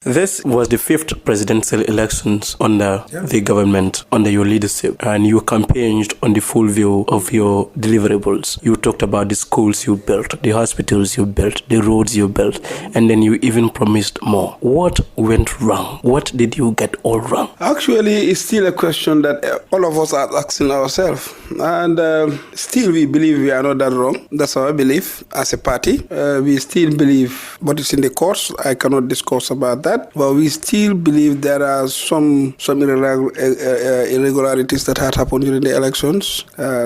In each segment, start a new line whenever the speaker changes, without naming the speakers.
This was the fifth presidential elections under the government, under your leadership, and you campaigned on the full view of your deliverables. You talked about the schools you built, the hospitals you built, the roads you built, and then you even promised more. What went wrong? What did you get all wrong?
Actually, it's still a question that all of us are asking ourselves. And still we believe we are not that wrong. That's our belief as a party. We still believe what is in the courts. I cannot discuss about that. But we still believe there are some irregularities that had happened during the elections.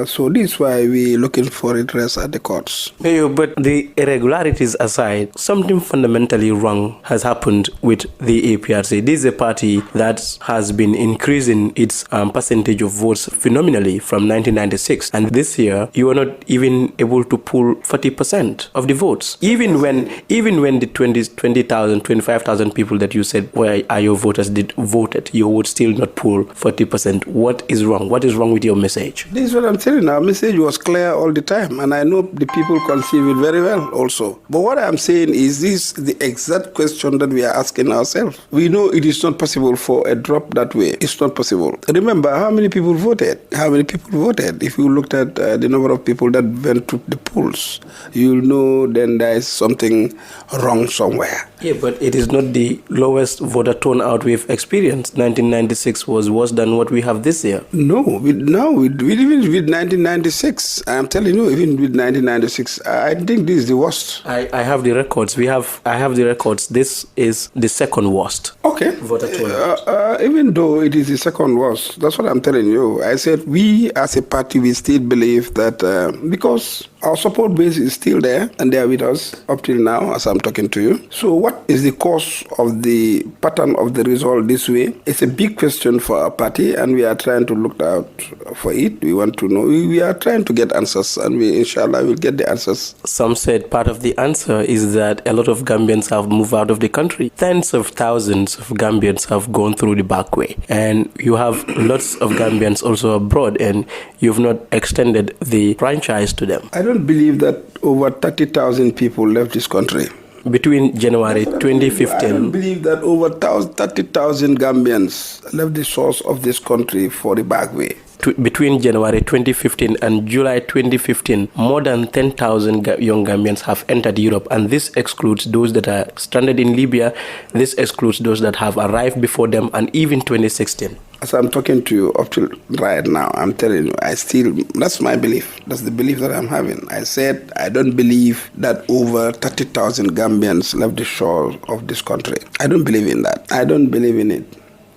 So this is why we're looking for redress at the courts.
But the irregularities aside, something fundamentally wrong has happened with the APRC. This is a party that has been increasing its percentage of votes phenomenally from 1996. And this year, you are not even able to pull 40% of the votes. Even when the 20,000, 25,000 people that you said where are your voters voted, you would still not pull 40%. What is wrong? What is wrong with your message?
This is what I'm telling you. Our message was clear all the time, and I know the people conceive it very well also. But what I'm saying is this: the exact question that we are asking ourselves. We know it is not possible for a drop that way. It's not possible. Remember how many people voted? How many people voted? If you looked at the number of people that went to the polls, you'll know then there is something wrong somewhere.
Yeah, but it is not the lowest voter turnout we've experienced. 1996 was worse than what we have this year.
No, even with 1996, I'm telling you, even with 1996, I think this is the worst.
I have the records. I have the records. This is the second worst.
Okay.
Voter turnout.
Even though it is the second worst, that's what I'm telling you. I said we as a party, we still believe that because our support base is still there and they are with us up till now as I'm talking to you. So what is the cause of the pattern of the result this way? It's a big question for our party, and we are trying to look out for it. We want to know. We are trying to get answers, and we inshallah will get the answers.
Some said part of the answer is that a lot of Gambians have moved out of the country. Tens of thousands of Gambians have gone through the back way, and you have lots of Gambians also abroad, and you've not extended the franchise to them.
I don't believe that over 30,000 people left this country.
Between January 2015...
I don't believe that over 30,000 Gambians left the source of this country for the back way.
Between January 2015 and July 2015, more than 10,000 young Gambians have entered Europe, and this excludes those that are stranded in Libya. This excludes those that have arrived before them, and even 2016.
As I'm talking to you up till right now, I'm telling you, that's my belief. That's the belief that I'm having. I said I don't believe that over 30,000 Gambians left the shore of this country. I don't believe in that. I don't believe in it.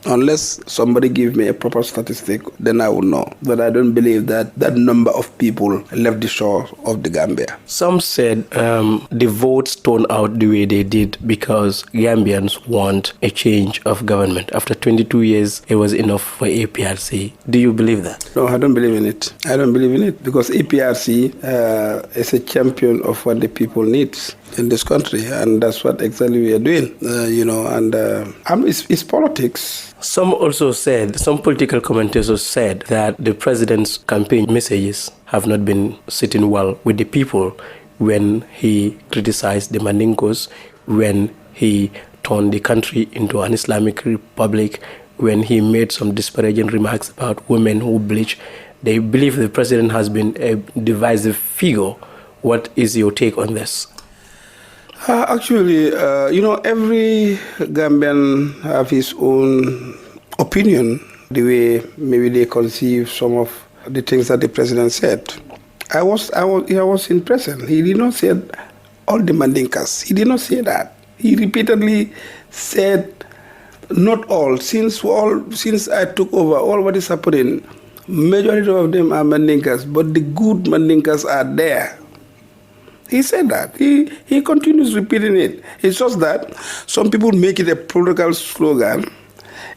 Unless somebody give me a proper statistic, then I will know. But I don't believe that that number of people left the shore of the Gambia.
Some said the votes turned out the way they did because Gambians want a change of government. After 22 years, it was enough for APRC. Do you believe that?
No, I don't believe in it. I don't believe in it because APRC is a champion of what the people need in this country, and that's what exactly we are doing, it's politics.
Some political commentators said that the president's campaign messages have not been sitting well with the people when he criticized the Mandingos, when he turned the country into an Islamic republic, when he made some disparaging remarks about women who bleach. They believe the president has been a divisive figure. What is your take on this?
Actually, every Gambian have his own opinion, the way maybe they conceive some of the things that the president said. I was in prison. He did not say all the Mandinkas. He did not say that. He repeatedly said not all. Since I took over, all what is happening, majority of them are Mandinkas, but the good Mandinkas are there. He said that. He continues repeating it. It's just that some people make it a political slogan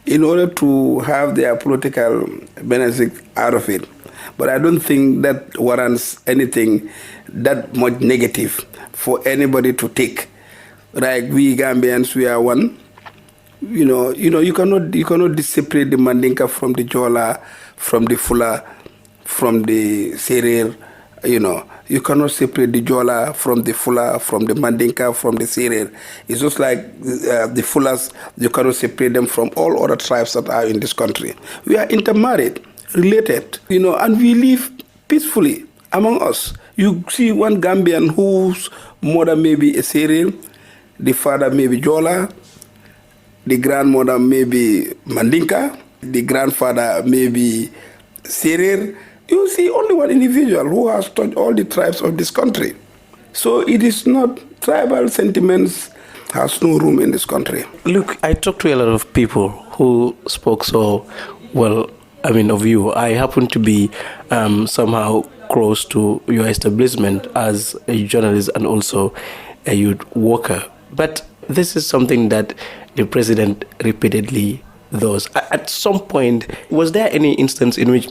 in order to have their political benefit out of it. But I don't think that warrants anything that much negative for anybody to take. Like we Gambians, we are one. You cannot separate the Mandinka from the Jola, from the Fula, from the Serer, You cannot separate the Jola from the Fula, from the Mandinka, from the Serer. It's just like the Fulas, you cannot separate them from all other tribes that are in this country. We are intermarried, related, and we live peacefully among us. You see one Gambian whose mother may be a Serer, the father may be Jola, the grandmother may be Mandinka, the grandfather may be Serer. You see only one individual who has touched all the tribes of this country. So it is not, tribal sentiments has no room in this country.
Look, I talked to a lot of people who spoke so well, of you. I happen to be somehow close to your establishment as a journalist and also a youth worker. But this is something that the president repeatedly does. At some point, was there any instance in which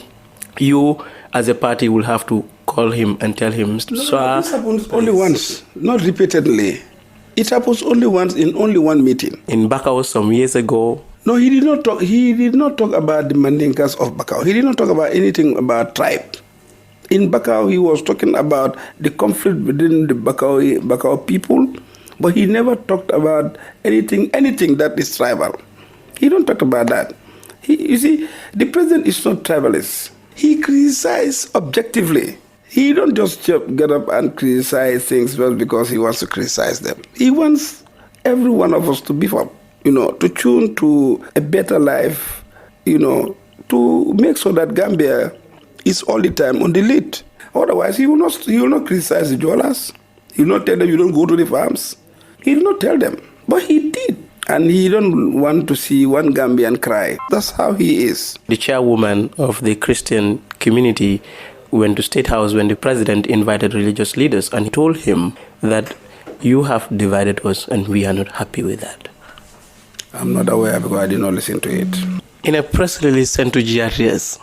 you, as a party, will have to call him and tell him,
"Sir, this happens only once, not repeatedly. It happens only once in only one meeting."
In Bakau some years ago?
No, he did not talk. He did not talk about the Mandinkas of Bakau. He did not talk about anything about tribe. In Bakau, he was talking about the conflict within the Bakau people, but he never talked about anything that is tribal. He don't talk about that. You see, the president is not tribalist. He criticizes objectively. He don't just get up and criticize things just because he wants to criticize them. He wants every one of us to beef up, to tune to a better life, to make sure that Gambia is all the time on the lead. Otherwise, he will not criticize the Jolas. He will not tell them you don't go to the farms. He will not tell them. But he did. And he don't want to see one Gambian cry. That's how he is.
The chairwoman of the Christian community went to State House when the president invited religious leaders and he told him that you have divided us and we are not happy with that.
I'm not aware because I did not listen to it.
In a press release sent to GRTS,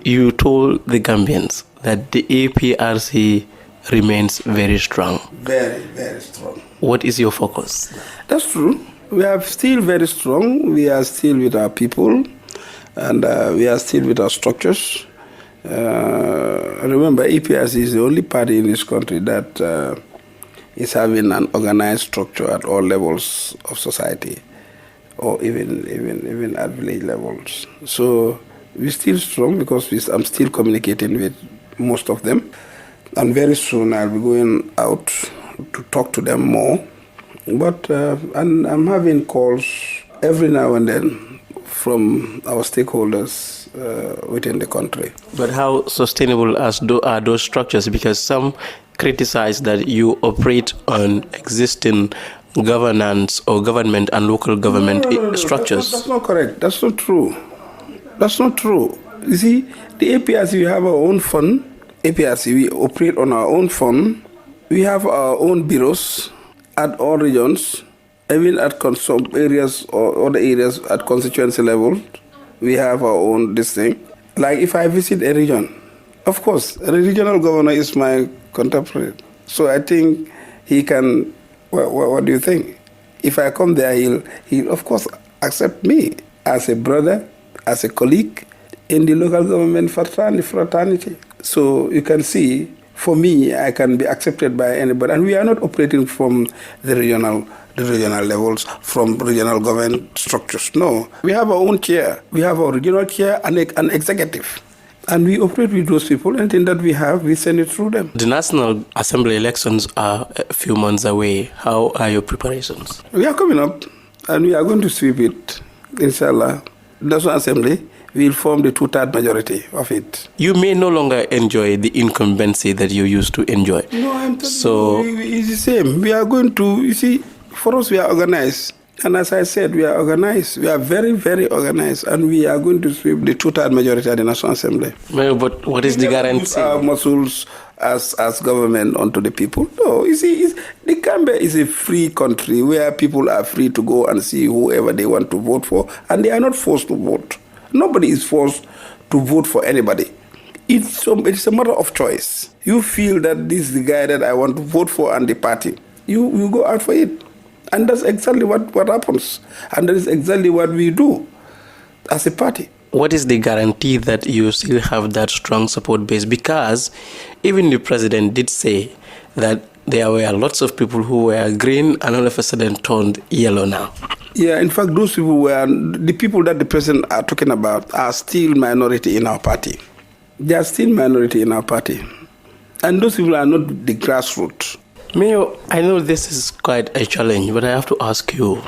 you told the Gambians that the APRC remains very strong.
Very, very strong.
What is your focus?
That's true. We are still very strong. We are still with our people, and we are still with our structures. Remember, APRC is the only party in this country that is having an organized structure at all levels of society, or even at village levels. So we're still strong because I'm still communicating with most of them. And very soon I'll be going out to talk to them more. But and I'm having calls every now and then from our stakeholders within the country.
But how sustainable are those structures? Because some criticize that you operate on existing governance or government and local government structures.
That's not correct. That's not true. That's not true. You see, the APRC, we have our own fund. APRC, we operate on our own fund. We have our own bureaus at all regions, even at some areas or other areas at constituency level. We have our own this thing. Like if I visit a region, of course, the regional governor is my contemporary. So I think he can, what do you think? If I come there, he'll of course accept me as a brother, as a colleague in the local government fraternity. So you can see, for me, I can be accepted by anybody. And we are not operating from the regional levels, from regional government structures. No, we have our own chair. We have our regional chair and an executive. And we operate with those people. Anything that we have, we send it through them.
The National Assembly elections are a few months away. How are your preparations?
We are coming up, and we are going to sweep it, inshallah. The National Assembly will form the two-third majority of it.
You may no longer enjoy the incumbency that you used to enjoy.
No, I'm telling you, it's the same. We are going to, you see, for us, we are organized. And as I said, we are organized. We are very, very organized. And we are going to sweep the two-third majority at the National Assembly.
Well, but what is the guarantee?
Put our muscles as government onto the people. No, you see, the Gambia is a free country where people are free to go and see whoever they want to vote for. And they are not forced to vote. Nobody is forced to vote for anybody. It's a matter of choice. You feel that this is the guy that I want to vote for and the party. You go out for it. And that's exactly what happens. And that is exactly what we do as a party.
what is the guarantee that you still have that strong support base? Because even the president did say that there were lots of people who were green and all of a sudden turned yellow now.
Yeah, in fact, those people the people that the president are talking about are still minority in our party. They are still minority in our party. And those people are not the grassroots.
Mayor, I know this is quite a challenge, but I have to ask you,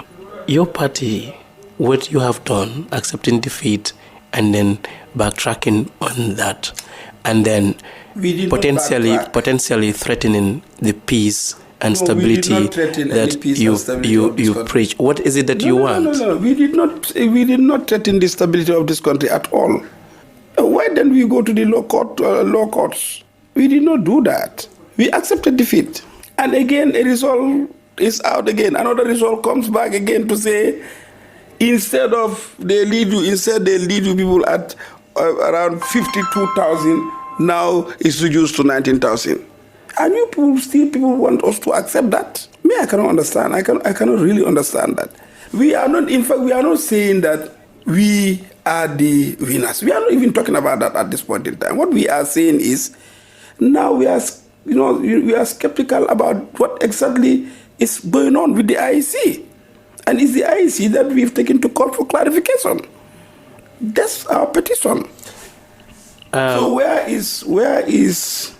your party, what you have done, accepting defeat and then backtracking on that, and then potentially threatening the peace and stability that you preach. What is it that you want?
No. We did not threaten the stability of this country at all. Why then we go to the law courts? We did not do that. We accepted defeat. And again, a result is out again. Another result comes back again to say, instead they lead you people at around 52,000, now it's reduced to 19,000. And people want us to accept that? Me, I cannot understand. I cannot really understand that. We are not saying that we are the winners. We are not even talking about that at this point in time. What we are saying is, now we are skeptical about what exactly is going on with the IEC. And it's the IEC that we've taken to court for clarification. That's our petition. So where is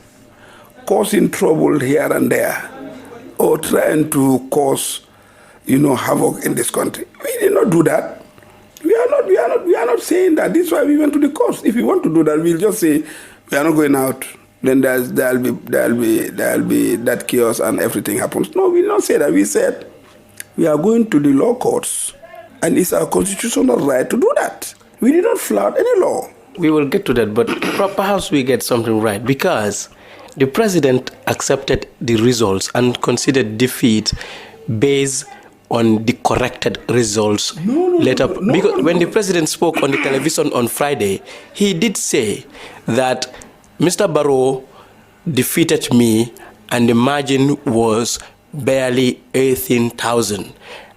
causing trouble here and there, or trying to cause, havoc in this country? We did not do that. We are not saying that. This is why we went to the courts. If we want to do that, we'll just say we are not going out. Then there'll be that chaos and everything happens. No, we did not say that. We said we are going to the law courts, and it's our constitutional right to do that. We did not flout any law.
We will get to that, but perhaps we get something right, because the president accepted the results and considered defeat based on the corrected results later. Because when the president spoke on the television on Friday, he did say that Mr. Barrow defeated me and the margin was barely 18,000.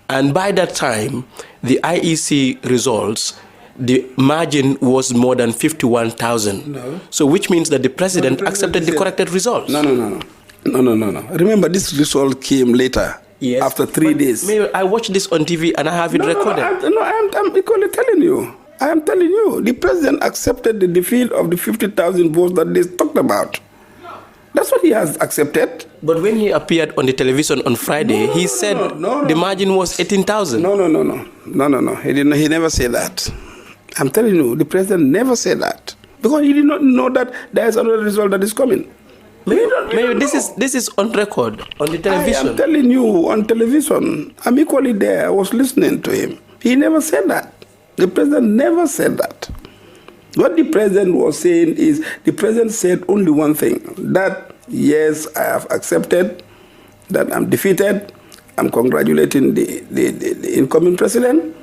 And by that time, the IEC results, the margin was more than 51,000.
No.
So which means that the president accepted the corrected results.
No. Remember, this result came later.
Yes,
after 3 days.
I watched this on TV and I have it recorded.
I'm equally telling you. I am telling you, the president accepted the defeat of the 50,000 votes that they talked about. That's what he has accepted.
But when he appeared on the television on Friday, he said the margin was 18,000.
No. He never said that. I'm telling you, the president never said that. Because he did not know that there is another result that is coming.
Maybe this is on record, on the television.
I am telling you, on television. I'm equally there. I was listening to him. He never said that. The president never said that. What the president was saying is, the president said only one thing, that yes, I have accepted that I'm defeated. I'm congratulating the incoming president.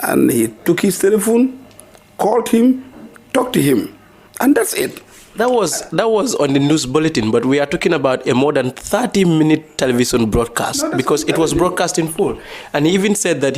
And he took his telephone, called him, talked to him. And that's it.
That was on the news bulletin, but we are talking about a more than 30-minute television broadcast, because it was broadcast in full. And he even said that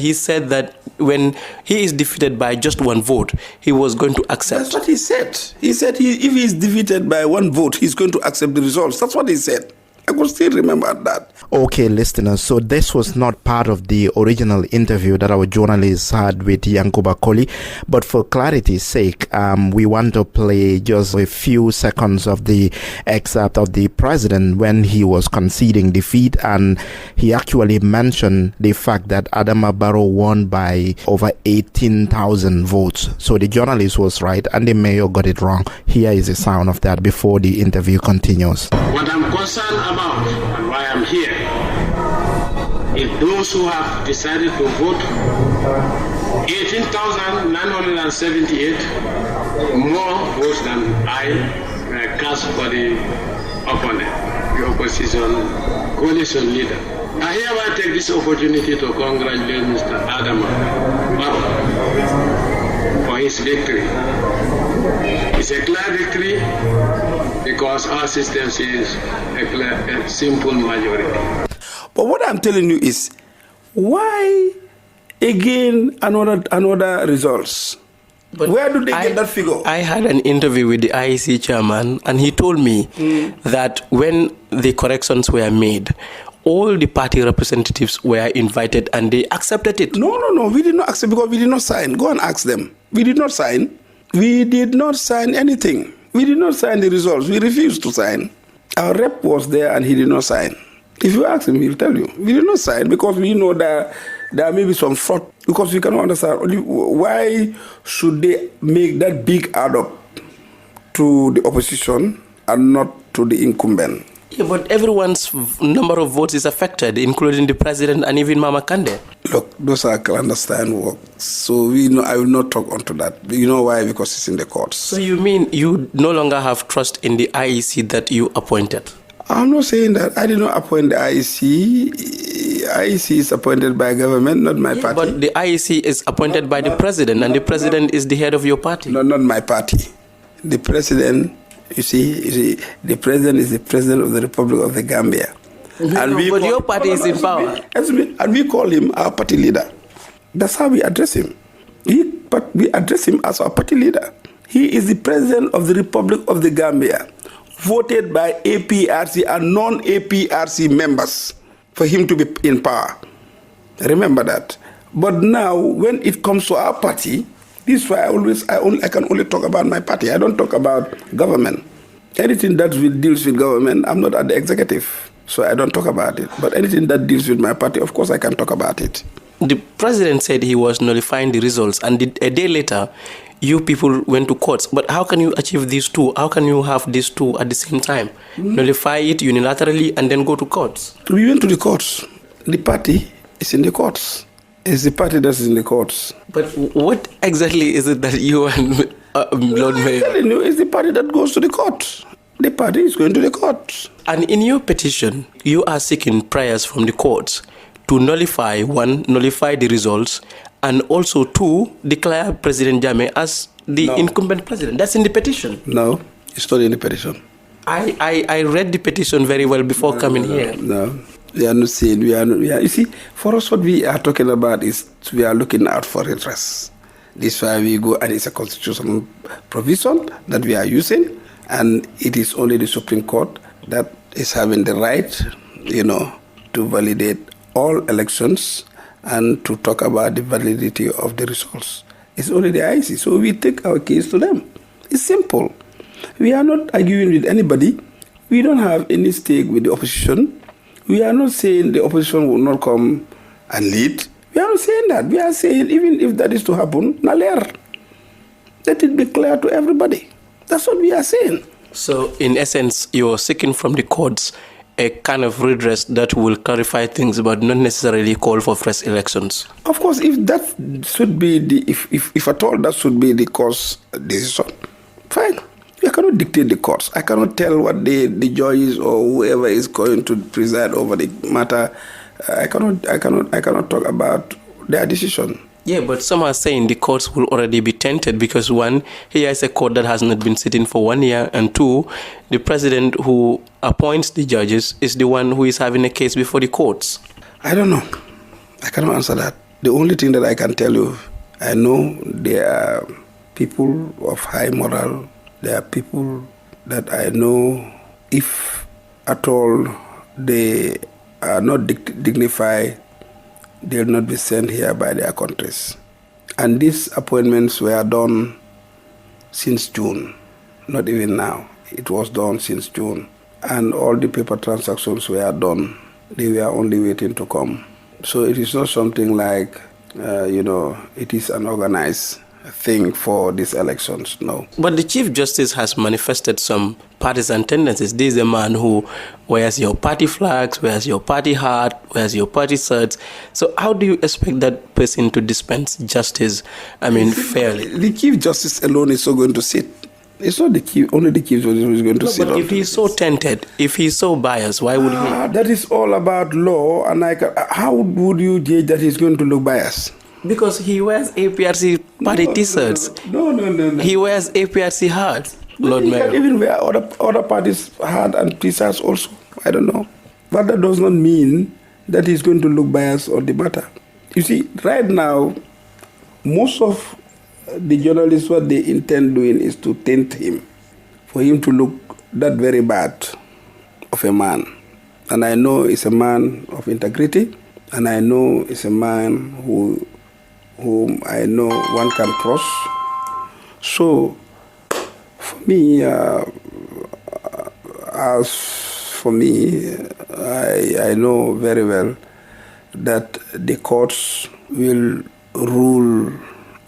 when he is defeated by just one vote, he was going to accept.
That's what he said. He said if he is defeated by one vote, he's going to accept the results. That's what he said. I could still remember that.
Okay, listeners, so this was not part of the original interview that our journalists had with Yankuba Colley, but for clarity's sake, we want to play just a few seconds of the excerpt of the president when he was conceding defeat, and he actually mentioned the fact that Adama Barrow won by over 18,000 votes. So the journalist was right and the mayor got it wrong. Here is the sound of that before the interview continues.
What I'm concerned about and why I'm here is those who have decided to vote 18,978 more votes than I cast for the opponent, the opposition coalition leader. I hereby take this opportunity to congratulate Mr. Adama Barrow for his victory. It's a clear victory because our system is a simple majority.
But what I'm telling you is, why again another results?
But
where do they get that figure?
I had an interview with the IEC chairman, and he told me that when the corrections were made, all the party representatives were invited and they accepted it.
No, we did not accept because we did not sign. Go and ask them. We did not sign. We did not sign anything. We did not sign the results. We refused to sign. Our rep was there and he did not sign. If you ask him, he'll tell you. We did not sign because we know that there may be some fraud. Because we cannot understand why should they make that big add up to the opposition and not to the incumbent.
Yeah, but everyone's number of votes is affected, including the president and even Mama Kande.
Look, those are clandestine work. So I will not talk onto that. You know why? Because it's in the courts.
So you mean you no longer have trust in the IEC that you appointed?
I'm not saying that. I did not appoint the IEC. IEC is appointed by government, not my party.
But the IEC is appointed by the president, and the president is the head of your party.
No, not my party. The president, you see, the president is the president of the Republic of the Gambia.
And but your party is in power.
And we call him our party leader. That's how we address him. But we address him as our party leader. He is the president of the Republic of the Gambia, voted by APRC and non-APRC members for him to be in power. Remember that. But now, when it comes to our party, this is why I can only talk about my party. I don't talk about government. Anything that deals with government, I'm not at the executive, so I don't talk about it. But anything that deals with my party, of course, I can talk about it.
The president said he was nullifying the results, and a day later, you people went to courts. But how can you achieve these two? How can you have these two at the same time? Nullify it unilaterally and then go to courts?
We went to the courts. The party is in the courts. It's the party that's in the courts.
But what exactly is it that you and Lord Mayor?
I'm telling you, it's the party that goes to the court. The party is going to the court.
And in your petition, you are seeking prayers from the courts to nullify, one, nullify the results, and also, two, declare President Jammeh as the incumbent president. That's in the petition.
No, it's not in the petition.
I read the petition very well before coming here.
No, we are not saying, you see, for us what we are talking about is we are looking out for interest. This is why we go, and it's a constitutional provision that we are using, and it is only the Supreme Court that is having the right, to validate all elections and to talk about the validity of the results. It's only the IEC, so we take our case to them. It's simple. We are not arguing with anybody. We don't have any stake with the opposition. We are not saying the opposition will not come and lead. We are not saying that. We are saying even if that is to happen, naler. Let it be clear to everybody. That's what we are saying.
So, in essence, you're seeking from the courts a kind of redress that will clarify things, but not necessarily call for fresh elections.
Of course, if that should be if at all that should be the court's decision, fine. I cannot dictate the courts. I cannot tell what the judges or whoever is going to preside over the matter. I cannot talk about their decision.
Yeah, but some are saying the courts will already be tainted because, one, here is a court that has not been sitting for 1 year, and two, the president who appoints the judges is the one who is having a case before the courts.
I don't know. I cannot answer that. The only thing that I can tell you, I know there are people of high moral. There are people that I know, if at all they are not dignified, they will not be sent here by their countries. And these appointments were done since June, not even now. It was done since June. And all the paper transactions were done. They were only waiting to come. So it is not something like, it is an organized thing for these elections, no.
But the Chief Justice has manifested some partisan tendencies. This is a man who wears your party flags, wears your party hat, wears your party shirts. So how do you expect that person to dispense justice, fairly?
The Chief Justice alone is not going to sit. It's not only the Chief Justice who is going to sit.
But if he's so tainted, if he's so biased, why would he?
That is all about law, and how would you judge that he's going to look biased?
Because he wears APRC party t-shirts.
No.
He wears APRC hats, Lord Mayor.
He can even wear other parties' hat and t-shirts also. I don't know. But that does not mean that he's going to look biased on the matter. You see, right now, most of the journalists, what they intend doing is to taint him, for him to look that very bad of a man. And I know he's a man of integrity, and I know he's a man whom I know one can trust. So, for me, I know very well that the courts will rule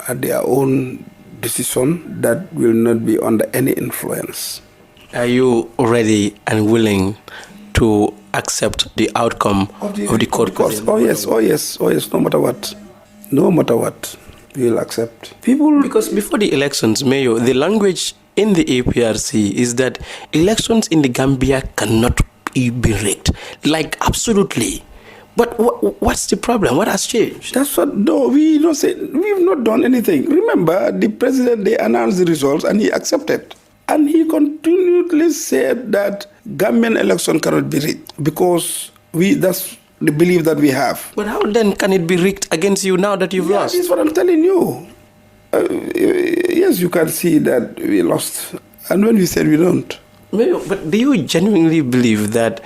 at their own decision that will not be under any influence.
Are you ready and willing to accept the outcome of the court case?
Oh yes, no matter what. No matter what, we will accept. People...
Because before the elections, Mayor, the language in the APRC is that elections in the Gambia cannot be rigged. Like, absolutely. But what's the problem? What has changed?
That's what... No, we don't say... We've not done anything. Remember, the president, they announced the results and he accepted. And he continually said that Gambian election cannot be rigged because that's the belief that we have.
But how then can it be rigged against you now that you've lost?
That's what I'm telling you. Yes, you can see that we lost. And when we said we don't.
But do you genuinely believe that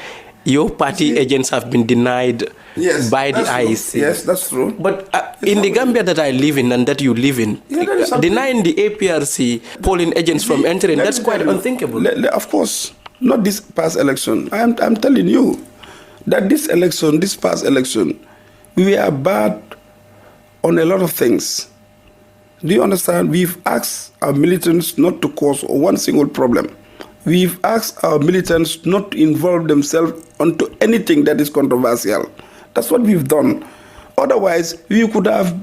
your party agents have been denied by the IEC?
Yes, that's true.
But in the Gambia that I live in and that you live in, denying the APRC polling agents from entering, that's quite unthinkable.
Of course, not this past election. I'm telling you that this past election, we are bad on a lot of things. Do you understand? We've asked our militants not to cause one single problem. We've asked our militants not to involve themselves onto anything that is controversial. That's what we've done. Otherwise, we could have,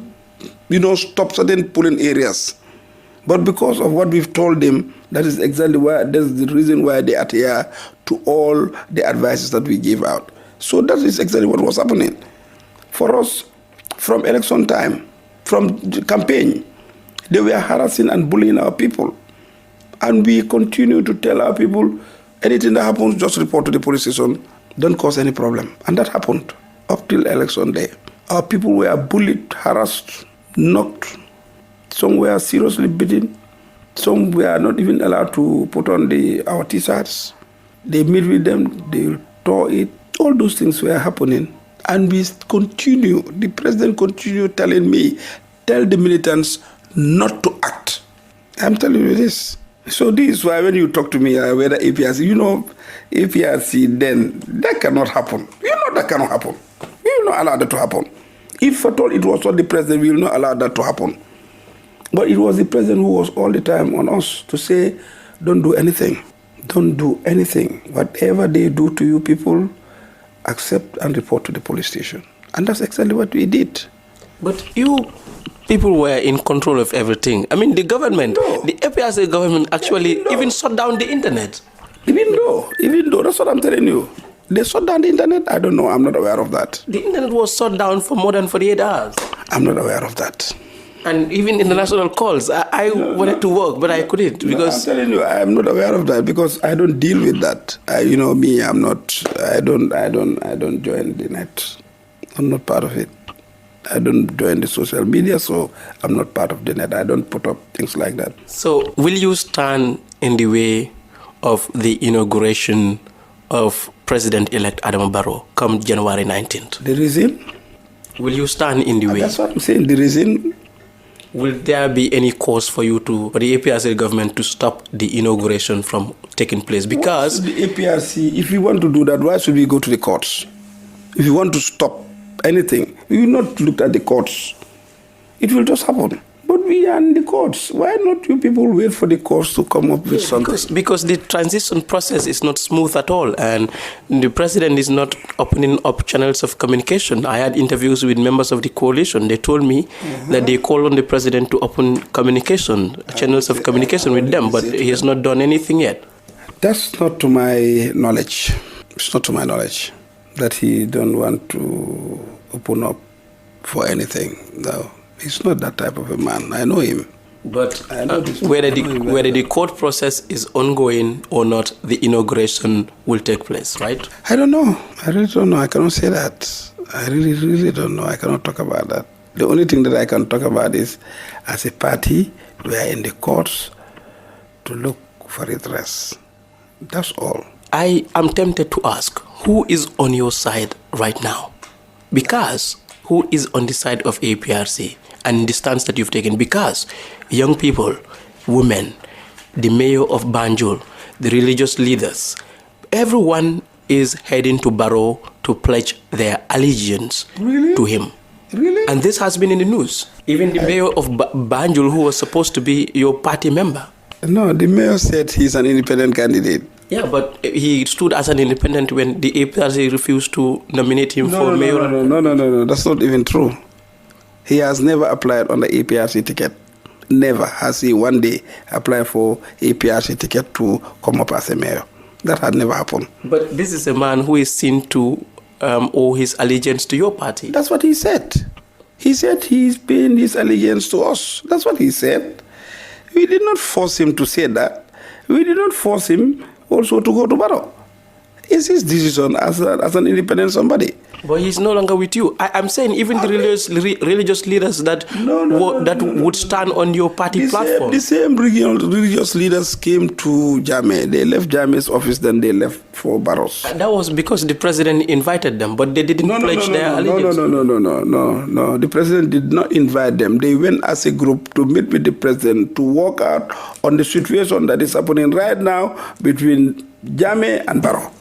stopped certain polling areas. But because of what we've told them, that is exactly why, that's the reason why they adhere to all the advices that we give out. So that is exactly what was happening. For us, from election time, from the campaign, they were harassing and bullying our people. And we continue to tell our people, anything that happens, just report to the police station. Don't cause any problem. And that happened up till election day. Our people were bullied, harassed, knocked. Some were seriously beaten. Some were not even allowed to put on our T-shirts. They meet with them, they tore it. All those things were happening. And we continue, the president continued telling me, tell the militants not to act. I'm telling you this. So this is why when you talk to me, whether APRC, APRC, then that cannot happen. That cannot happen. We will not allow that to happen. If at all it was not the president, we will not allow that to happen. But it was the president who was all the time on us to say, don't do anything. Don't do anything. Whatever they do to you people, accept and report to the police station. And that's exactly what we did. But
you people were in control of everything. I mean, the government, the APRC government actually even shut down the internet.
Even though, that's what I'm telling you. They shut down the internet? I don't know. I'm not aware of that.
The internet was shut down for more than 48 hours.
I'm not aware of that.
And even international calls, I wanted to work, but I couldn't because...
I'm telling you, I'm not aware of that because I don't deal with that. I don't join the net. I'm not part of it. I don't join the social media, so I'm not part of the net. I don't put up things like that.
So will you stand in the way of the inauguration of President-elect Adama Barrow come January 19th?
The reason?
Will you stand in the way?
That's what I'm saying, the reason.
Will there be any cause for the APRC government to stop the inauguration from taking place? Because
the APRC, if we want to do that, why should we go to the courts? If we want to stop anything, we will not look at the courts. It will just happen. But we are in the courts. Why not you people wait for the courts to come up with something?
Because the transition process is not smooth at all, and the president is not opening up channels of communication. I had interviews with members of the coalition. They told me that they called on the president to open channels of communication with them, but he has not done anything yet.
That's not to my knowledge. It's not to my knowledge that he don't want to open up for anything. No. He's not that type of a man. I know him.
But whether the court process is ongoing or not, the inauguration will take place, right?
I don't know. I really don't know. I cannot say that. I really don't know. I cannot talk about that. The only thing that I can talk about is, as a party, we are in the courts to look for redress. That's all.
I am tempted to ask, who is on your side right now? Because who is on the side of APRC and the stance that you've taken? Because young people, women, the mayor of Banjul, the religious leaders, everyone is heading to Barrow to pledge their allegiance to him.
Really?
And this has been in the news. Even the mayor of Banjul, who was supposed to be your party member.
No, the mayor said he's an independent candidate.
Yeah, but he stood as an independent when the APRC refused to nominate him for mayor.
No, that's not even true. He has never applied on the APRC ticket. Never has he one day applied for APRC ticket to come up as a mayor. That had never happened.
But this is a man who is seen to owe his allegiance to your party.
That's what he said. He said he's paying his allegiance to us. That's what he said. We did not force him to say that. We did not force him also to go to Barrow. It's his decision as an independent somebody.
But he's no longer with you. I'm saying even the religious leaders that would stand on your party platform.
The same religious leaders came to Jammeh. They left Jammeh's office, then they left for Barrows.
And that was because the president invited them, but they didn't pledge their allegiance.
No. The president did not invite them. They went as a group to meet with the president to work out on the situation that is happening right now between Jammeh and Barrow.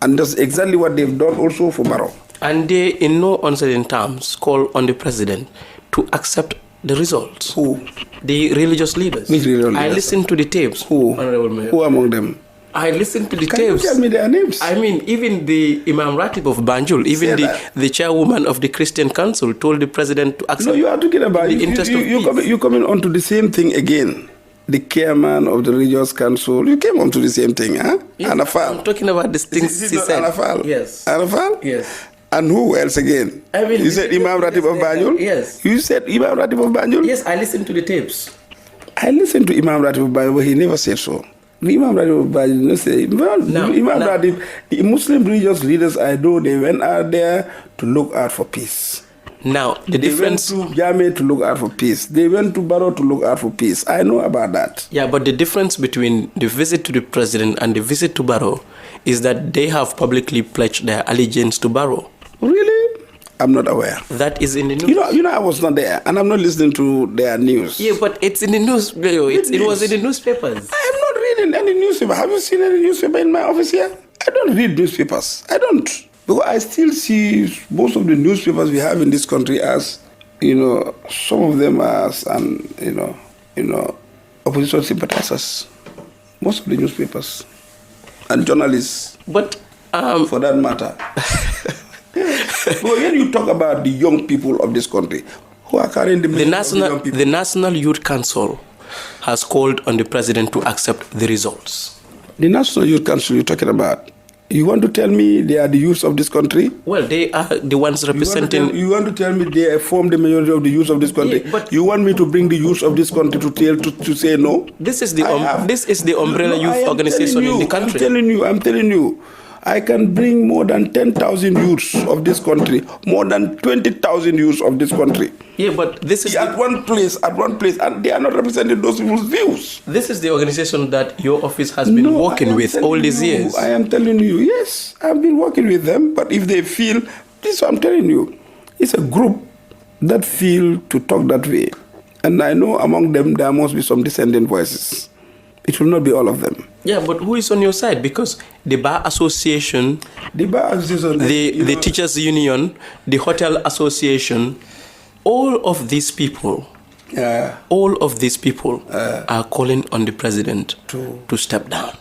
And that's exactly what they've done also for Barrow.
And they, in no uncertain terms, call on the president to accept the results.
Who?
The religious leaders.
Which religious leaders?
I listened to the tapes.
Who?
Honorable Mayor.
Who among them?
I listened to the
Can
tapes.
you tell me their names?
I mean, even the Imam Ratib of Banjul, even the chairwoman of the Christian Council told the president to accept.
No, you are talking about
the interest of peace.
You're coming on to the same thing again. The chairman of the religious council, you came on to the same thing, huh?
Yes,
Anafal.
I'm talking about the things he said.
Anafal?
Yes.
Anafal?
Yes.
And who else again?
I mean,
you said Imam Ratib of Banjul?
Yes.
You said Imam Ratib of Banjul?
Yes, I listened to the tapes.
I listened to Imam Ratib of Banjul, but he never said so. Imam Ratib of Banjul did not say. Imam Ratib, the Muslim religious leaders I know, they went out there to look out for peace.
Now, the difference...
They went to Jammeh to look out for peace. They went to Barrow to look out for peace. I know about that.
Yeah, but the difference between the visit to the president and the visit to Barrow is that they have publicly pledged their allegiance to Barrow.
Really? I'm not aware.
That is in the news.
You know, I was not there, and I'm not listening to their news.
Yeah, but it's in the news. It was in the newspapers.
I am not reading any newspaper. Have you seen any newspaper in my office here? I don't read newspapers. I don't. Because I still see most of the newspapers we have in this country as, some of them as, opposition sympathizers. Most of the newspapers. And journalists.
But,
for that matter. But when you talk about the young people of this country, who are carrying the young people?
The National Youth Council has called on the president to accept the results.
The National Youth Council you're talking about, you want to tell me they are the youth of this country?
Well, they are the ones representing...
You want to tell me they form the majority of the youth of this country?
Yeah, but
you want me to bring the youth of this country to say no?
This is the umbrella youth organization in the country.
I'm telling you. I can bring more than 10,000 youths of this country, more than 20,000 youths of this country.
Yeah, but this is
at one place, and they are not representing those people's views.
This is the organization that your office has been working with all these years.
I am telling you, yes, I've been working with them, but if they feel, this is what I'm telling you, it's a group that feel to talk that way. And I know among them there must be some dissenting voices. It will not be all of them.
Yeah, but who is on your side? Because the Bar Association, the Teachers Union, the Hotel Association, all of these people are calling on the president to step down.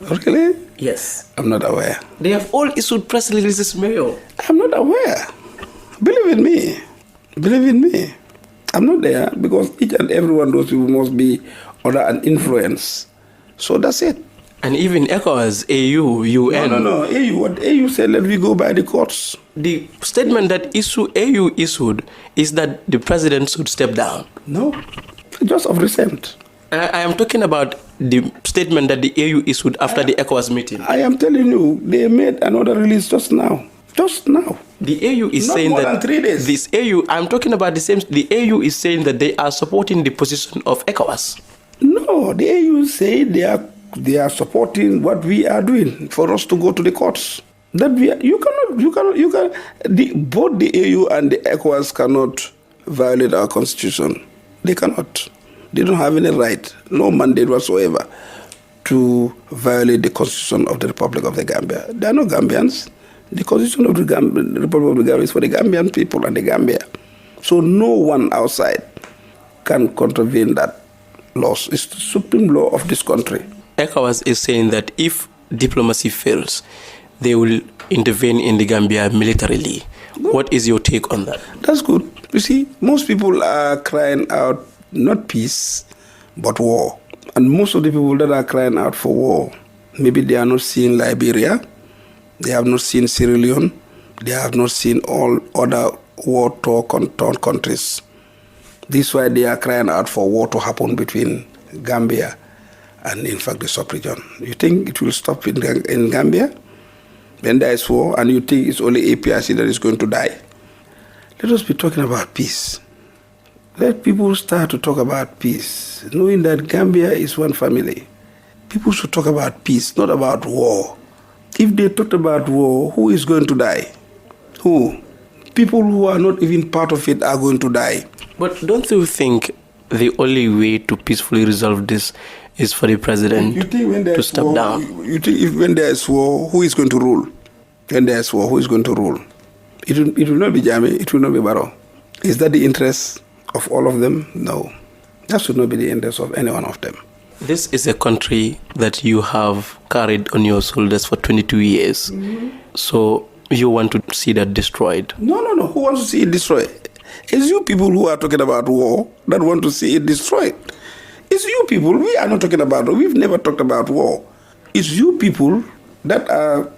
Really?
Yes.
I'm not aware.
They have all issued press releases, Mayor.
I'm not aware. Believe in me. I'm not there because each and every one of those people must be under an influence. So that's it.
And even ECOWAS, AU, UN.
No. AU. What AU said, let me go by the courts.
The statement that AU issued is that the president should step down.
No, just of recent.
I am talking about the statement that the AU issued after the ECOWAS meeting.
I am telling you, they made another release just now. Just now.
The AU is
Not
saying
more
that
than 3 days.
this AU, I'm talking about the same, the AU is saying that they are supporting the position of ECOWAS.
No, the AU say they are supporting what we are doing for us to go to the courts. That both the AU and the ECOWAS cannot violate our constitution. They cannot. They don't have any right, no mandate whatsoever, to violate the constitution of the Republic of the Gambia. There are no Gambians. The constitution of the Republic of the Gambia is for the Gambian people and the Gambia. So no one outside can contravene that law. It's the supreme law of this country.
ECOWAS is saying that if diplomacy fails, they will intervene in the Gambia militarily. Good. What is your take on that?
That's good. You see, most people are crying out not peace, but war. And most of the people that are crying out for war, maybe they are not seeing Liberia, they have not seen Sierra Leone, they have not seen all other war-torn countries. This is why they are crying out for war to happen between Gambia and, in fact, the sub-region. You think it will stop in Gambia? When there is war, and you think it's only APRC that is going to die? Let us be talking about peace. Let people start to talk about peace, knowing that Gambia is one family. People should talk about peace, not about war. If they talked about war, who is going to die? Who? People who are not even part of it are going to die.
But don't you think the only way to peacefully resolve this is for the president to step down?
You think when there is war, who is going to rule? When there is war, who is going to rule? It will not be Jammeh, it will not be Barrow. Is that the interest of all of them? No. That should not be the interest of any one of them.
This is a country that you have carried on your shoulders for 22 years. Mm-hmm. So you want to see that destroyed?
No. Who wants to see it destroyed? It's you people who are talking about war that want to see it destroyed. It's you people. We are not talking about war. We've never talked about war. It's you people that are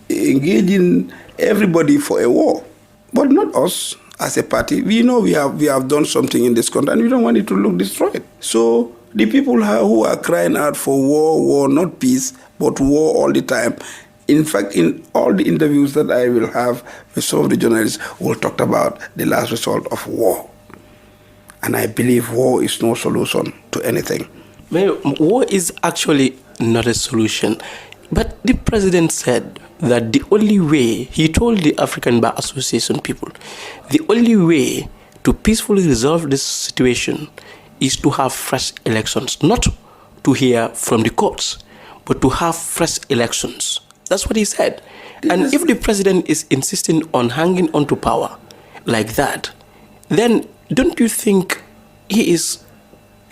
engaging everybody for a war. But not us as a party. We know we have done something in this country and we don't want it to look destroyed. So the people who are crying out for war, not peace, but war all the time. In fact, in all the interviews that I will have with some of the journalists, we'll talk about the last result of war. And I believe war is no solution to anything.
War is actually not a solution. But the president said that the only way, he told the African Bar Association people, the only way to peacefully resolve this situation is to have fresh elections. Not to hear from the courts, but to have fresh elections. That's what he said. And if the president is insisting on hanging on to power like that, then don't you think he is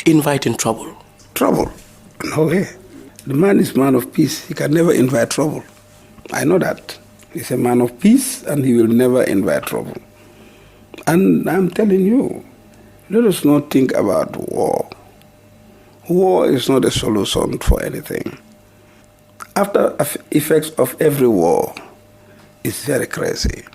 inviting trouble?
Trouble? No way. The man is man of peace. He can never invite trouble. I know that. He's a man of peace and he will never invite trouble. And I'm telling you, let us not think about war. War is not a solution for anything. After effects of every war is very crazy.